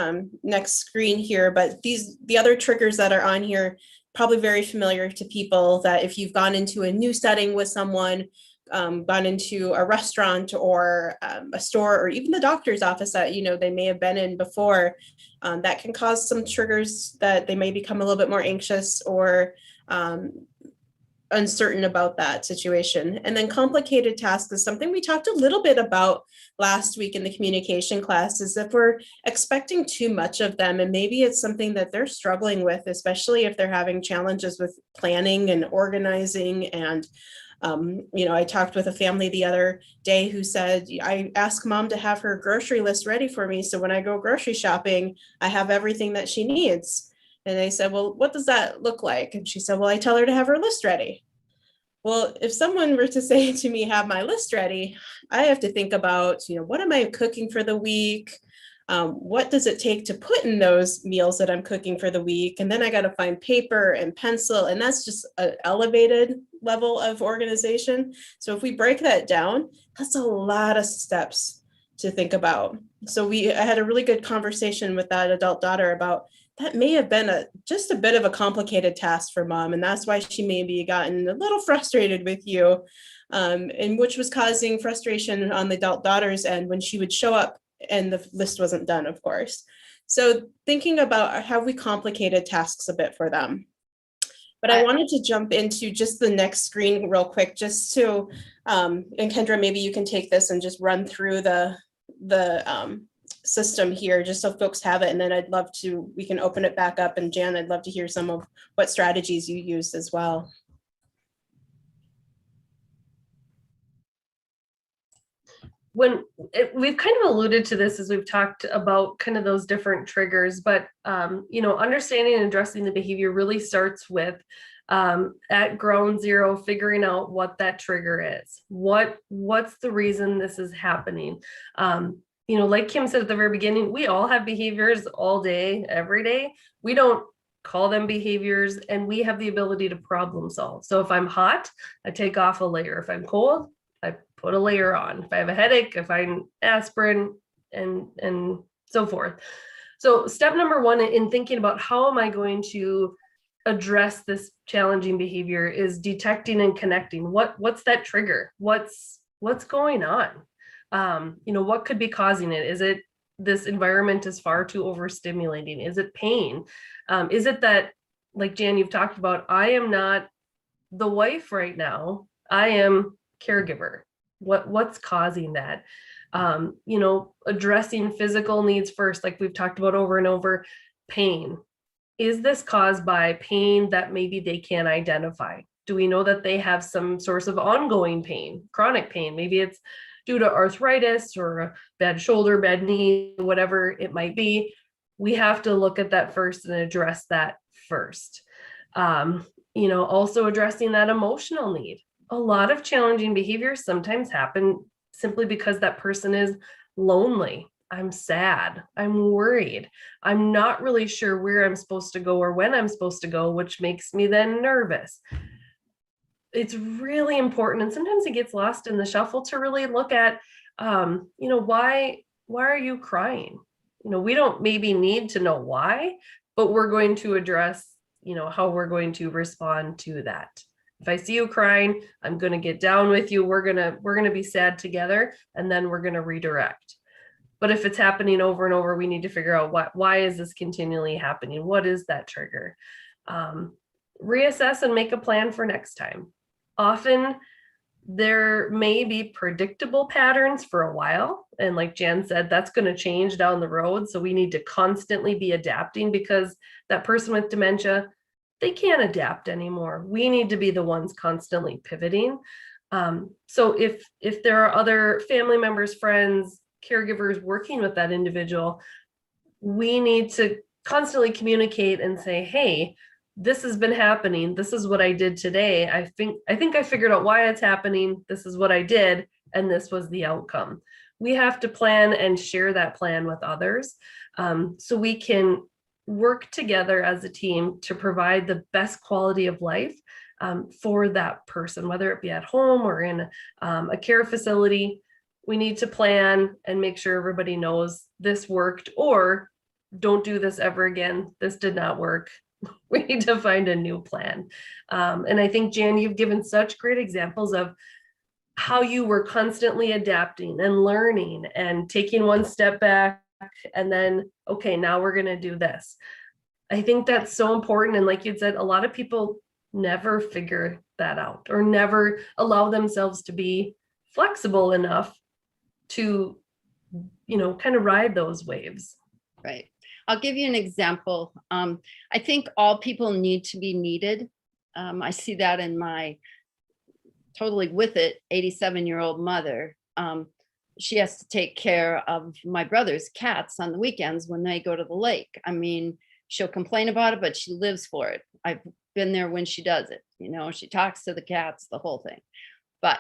Speaker 2: next screen here. But the other triggers that are on here, probably very familiar to people, that if you've gone into a new setting with someone, gone into a restaurant or a store or even the doctor's office that they may have been in before, that can cause some triggers that they may become a little bit more anxious or uncertain about that situation. And then complicated tasks is something we talked a little bit about last week in the communication class, is if we're expecting too much of them, and maybe it's something that they're struggling with, especially if they're having challenges with planning and organizing. And I talked with a family the other day who said, I asked mom to have her grocery list ready for me, so when I go grocery shopping, I have everything that she needs. And I said, well, what does that look like? And she said, well, I tell her to have her list ready. Well, if someone were to say to me, have my list ready, I have to think about, what am I cooking for the week? What does it take to put in those meals that I'm cooking for the week? And then I got to find paper and pencil, and that's just an elevated level of organization. So if we break that down, that's a lot of steps to think about. So I had a really good conversation with that adult daughter about that may have been just a bit of a complicated task for mom. And that's why she maybe gotten a little frustrated with you, and which was causing frustration on the adult daughter's end when she would show up and the list wasn't done, of course. So thinking about how we complicated tasks a bit for them. But I wanted to jump into just the next screen real quick, just to, and Kendra, maybe you can take this and just run through the system here, just so folks have it. And then we can open it back up. And Jan, I'd love to hear some of what strategies you used as well.
Speaker 3: We've kind of alluded to this as we've talked about kind of those different triggers, but understanding and addressing the behavior really starts with at ground zero, figuring out what that trigger is. What's the reason this is happening? Like Kim said at the very beginning, we all have behaviors all day, every day. We don't call them behaviors, and we have the ability to problem solve. So if I'm hot, I take off a layer. If I'm cold, I put a layer on. If I have a headache, I find aspirin, and so forth. So step number one in thinking about how am I going to address this challenging behavior is detecting and connecting. What's that trigger? What's going on? What could be causing it? Is it this environment is far too overstimulating? Is it pain? Is it that, like Jan, you've talked about, I am not the wife right now. I am caregiver. What's causing that? Addressing physical needs first, like we've talked about over and over. Pain. Is this caused by pain that maybe they can't identify? Do we know that they have some source of ongoing pain, chronic pain? Maybe it's due to arthritis or a bad shoulder, bad knee, whatever it might be. We have to look at that first and address that first. Also addressing that emotional need. A lot of challenging behaviors sometimes happen simply because that person is lonely. I'm sad. I'm worried. I'm not really sure where I'm supposed to go or when I'm supposed to go, which makes me then nervous. It's really important, and sometimes it gets lost in the shuffle, to really look at, why are you crying? We don't maybe need to know why, but we're going to address, how we're going to respond to that. If I see you crying, I'm going to get down with you. We're going to be sad together, and then we're going to redirect. But if it's happening over and over, we need to figure out why is this continually happening? What is that trigger? Reassess and make a plan for next time. Often there may be predictable patterns for a while. And like Jan said, that's going to change down the road. So we need to constantly be adapting, because that person with dementia, they can't adapt anymore. We need to be the ones constantly pivoting. So if there are other family members, friends, caregivers working with that individual, we need to constantly communicate and say, hey, this has been happening. This is what I did today. I think I figured out why it's happening. This is what I did, and this was the outcome. We have to plan and share that plan with others, so we can work together as a team to provide the best quality of life for that person, whether it be at home or in a care facility. We need to plan and make sure everybody knows this worked, or don't do this ever again. This did not work. We need to find a new plan. And I think, Jan, you've given such great examples of how you were constantly adapting and learning and taking one step back, and then, okay, now we're going to do this. I think that's so important. And like you said, a lot of people never figure that out, or never allow themselves to be flexible enough to, kind of ride those waves.
Speaker 4: Right. I'll give you an example. I think all people need to be needed. I see that in my totally with it 87-year-old mother. She has to take care of my brother's cats on the weekends when they go to the lake. I mean, she'll complain about it, but she lives for it. I've been there when she does it. She talks to the cats, the whole thing. But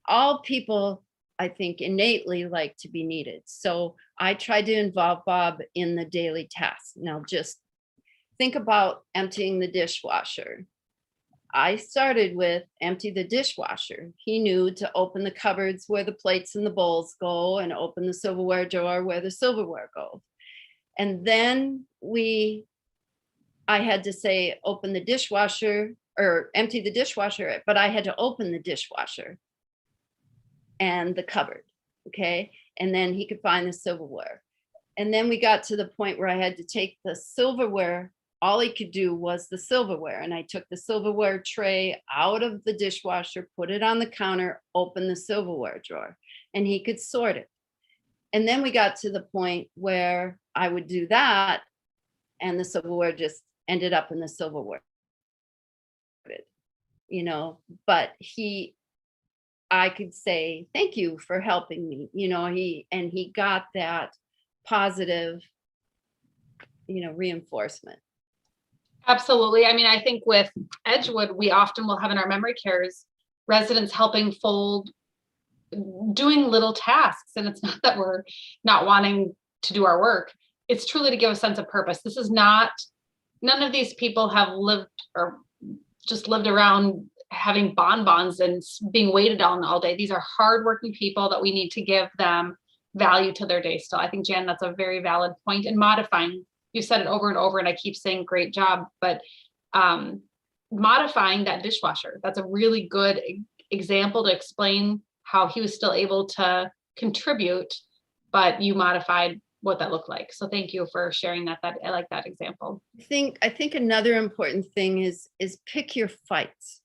Speaker 4: all people, I think, innately like to be needed. So I tried to involve Bob in the daily tasks. Now just think about emptying the dishwasher. I started with empty the dishwasher. He knew to open the cupboards where the plates and the bowls go and open the silverware drawer where the silverware goes. And then I had to say, open the dishwasher or empty the dishwasher, but I had to open the dishwasher and the cupboard. Okay. And then he could find the silverware. And then we got to the point where I had to take the silverware. All he could do was the silverware. And I took the silverware tray out of the dishwasher, put it on the counter, open the silverware drawer, and he could sort it. And then we got to the point where I would do that and the silverware just ended up in the silverware. But I could say, thank you for helping me. He got that positive, reinforcement.
Speaker 1: Absolutely. I mean, I think with Edgewood, we often will have in our memory cares residents helping fold, doing little tasks. And it's not that we're not wanting to do our work. It's truly to give a sense of purpose. This is not, none of these people have lived or just lived around having bonbons and being waited on all day. These are hardworking people that we need to give them value to their day still. I think, Jan, that's a very valid point. And modifying, you said it over and over, and I keep saying great job, but modifying that dishwasher, that's a really good example to explain how he was still able to contribute, but you modified what that looked like. So thank you for sharing that. I like that example.
Speaker 4: I think another important thing is pick your fights.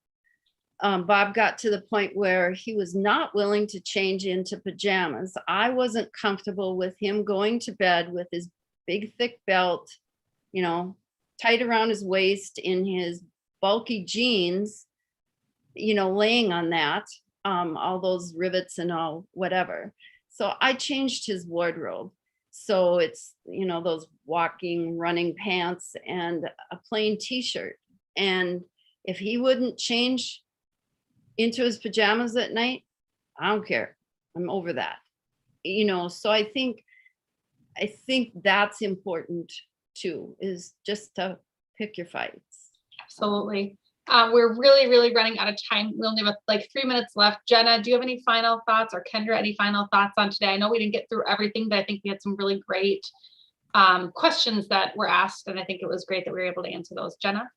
Speaker 4: Bob got to the point where he was not willing to change into pajamas. I wasn't comfortable with him going to bed with his big thick belt, tight around his waist in his bulky jeans, laying on that, all those rivets and all whatever. So I changed his wardrobe. So it's, those walking, running pants and a plain t-shirt. And if he wouldn't change into his pajamas at night, I don't care. I'm over that. So I think that's important too, is just to pick your fights.
Speaker 1: Absolutely. We're really, really running out of time. We only have like 3 minutes left. Jenna, do you have any final thoughts, or Kendra, any final thoughts on today? I know we didn't get through everything, but I think we had some really great questions that were asked, and I think it was great that we were able to answer those. Jenna?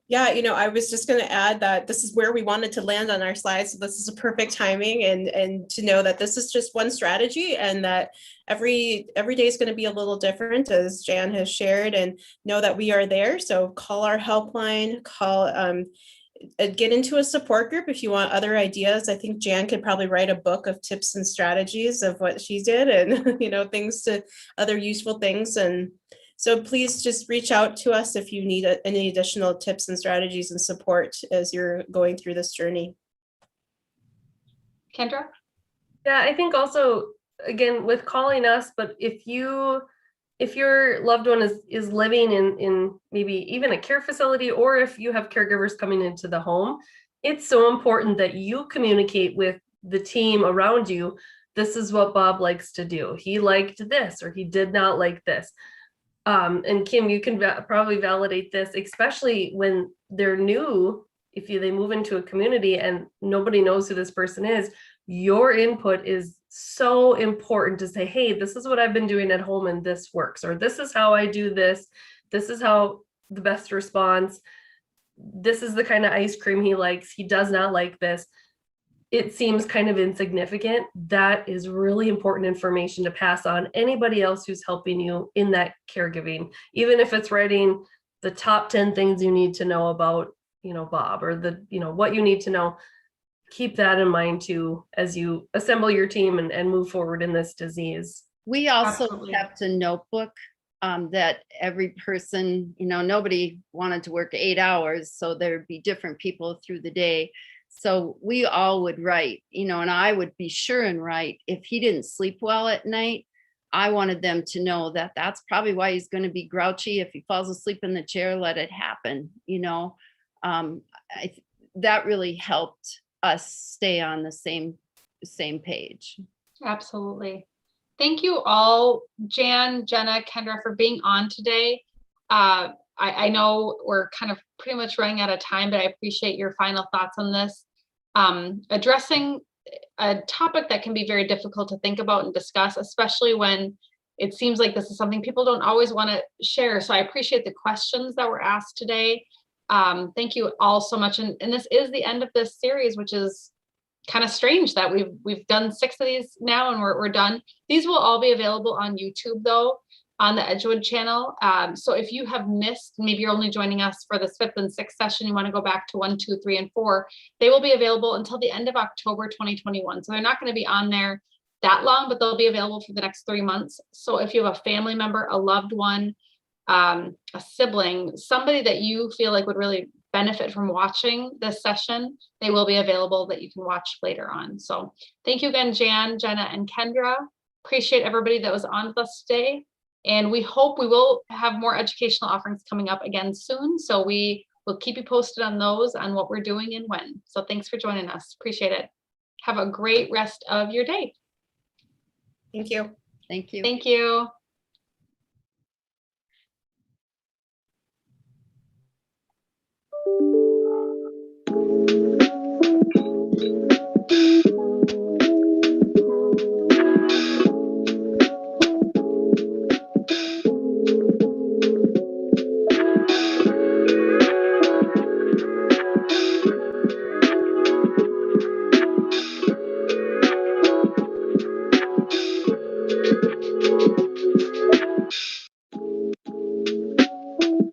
Speaker 2: Yeah, I was just going to add that this is where we wanted to land on our slides. So this is a perfect timing, and to know that this is just one strategy, and that every day is going to be a little different, as Jan has shared, and know that we are there. So call our helpline, get into a support group if you want other ideas. I think Jan could probably write a book of tips and strategies of what she did, and things to other useful things. And so please just reach out to us if you need any additional tips and strategies and support as you're going through this journey.
Speaker 1: Kendra?
Speaker 3: Yeah, I think also, again, with calling us, but if your loved one is living in maybe even a care facility, or if you have caregivers coming into the home, it's so important that you communicate with the team around you. This is what Bob likes to do. He liked this, or he did not like this. And Kim, you can probably validate this, especially when they're new. If they move into a community and nobody knows who this person is, your input is so important to say, hey, this is what I've been doing at home and this works, or this is how I do this. This is how the best response. This is the kind of ice cream he likes. He does not like this. It seems kind of insignificant. That is really important information to pass on anybody else who's helping you in that caregiving, even if it's writing the top 10 things you need to know about, Bob, or what you need to know. Keep that in mind too, as you assemble your team and move forward in this disease.
Speaker 4: We also
Speaker 1: Absolutely.
Speaker 4: kept a notebook that every person, nobody wanted to work 8 hours, so there'd be different people through the day. So we all would write, and I would be sure and write, if he didn't sleep well at night, I wanted them to know that that's probably why he's going to be grouchy. If he falls asleep in the chair, let it happen, that really helped us stay on the same page.
Speaker 1: Absolutely. Thank you all, Jan, Jenna, Kendra, for being on today. I know we're kind of pretty much running out of time, but I appreciate your final thoughts on this. Addressing a topic that can be very difficult to think about and discuss, especially when it seems like this is something people don't always want to share. So I appreciate the questions that were asked today. Thank you all so much. And this is the end of this series, which is kind of strange that we've done 6 of these now and we're done. These will all be available on YouTube though, on the Edgewood channel. So if you have missed, maybe you're only joining us for the 5th and 6th session, you want to go back to 1, 2, 3, and 4, they will be available until the end of October 2021. So they're not going to be on there that long, but they'll be available for the next 3 months. So if you have a family member, a loved one, a sibling, somebody that you feel like would really benefit from watching this session, they will be available that you can watch later on. So thank you again, Jan, Jenna, and Kendra. Appreciate everybody that was on with us today. And we hope we will have more educational offerings coming up again soon. So we will keep you posted on those, on what we're doing and when. So thanks for joining us. Appreciate it. Have a great rest of your day.
Speaker 2: Thank you.
Speaker 4: Thank you.
Speaker 1: Thank you.